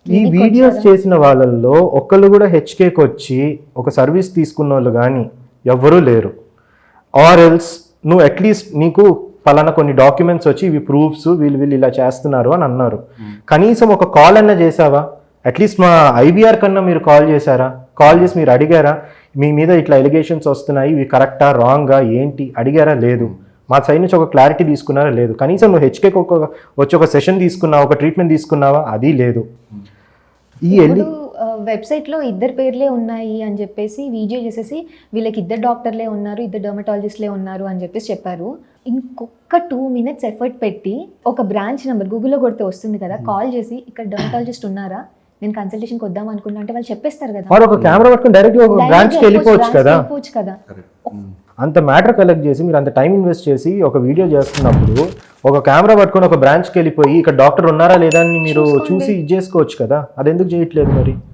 ఈ వీడియోస్ చేసిన వాళ్ళల్లో ఒక్కళ్ళు కూడా హెచ్కేకి వచ్చి ఒక సర్వీస్ తీసుకున్న వాళ్ళు కానీ ఎవ్వరూ లేరు. ఆర్ ఎల్స్ నువ్వు అట్లీస్ట్ నీకు పలానా కొన్ని డాక్యుమెంట్స్ వచ్చి ఇవి ప్రూఫ్స్ వీళ్ళు ఇలా చేస్తున్నారు అని అన్నారు. కనీసం ఒక కాల్ అన్నా చేసావా? అట్లీస్ట్ మా ఐబీఆర్ కన్నా మీరు కాల్ చేశారా? కాల్ చేసి మీరు అడిగారా మీ మీద ఇట్లా ఎలిగేషన్స్ వస్తున్నాయి, ఇవి కరెక్టా రాంగా ఏంటి అడిగారా? లేదు. మా సైడ్ నుంచి ఒక క్లారిటీ తీసుకున్నారా? లేదు. కనీసం నువ్వు హెచ్కేకి వచ్చి ఒక సెషన్ తీసుకున్నావా, ఒక ట్రీట్మెంట్ తీసుకున్నావా? అది లేదు. ఈ వెబ్సైట్లో ఇద్దరు పేర్లే ఉన్నాయి అని చెప్పేసి వీడియో చేసేసి వీళ్ళకి ఇద్దరు డాక్టర్లే ఉన్నారు, ఇద్దరు డర్మటాలజిస్ట్లే ఉన్నారు అని చెప్పేసి చెప్పారు. ఇంకొక 2 minutes ఎఫర్ట్ పెట్టి ఒక బ్రాంచ్ నెంబర్ గూగుల్లో కొడితే వస్తుంది కదా, కాల్ చేసి ఇక్కడ డర్మటాలజిస్ట్ ఉన్నారా, నేను కన్సల్టేషన్కి వద్దాం అనుకున్నా అంటే వాళ్ళు చెప్పేస్తారు కదా. ఒక కెమెరా పట్టుకుని డైరెక్ట్ ఒక బ్రాంచ్కి వెళ్ళిపోవచ్చు కదా. అంత మ్యాటర్ కలెక్ట్ చేసి మీరు అంత టైం ఇన్వెస్ట్ చేసి ఒక వీడియో చేస్తున్నప్పుడు ఒక కెమెరా పట్టుకొని ఒక బ్రాంచ్కి వెళ్ళిపోయి ఇక్కడ డాక్టర్ ఉన్నారా లేదా అని మీరు చూసి ఇది చేసుకోవచ్చు కదా. అది ఎందుకు చేయట్లేదు మరి?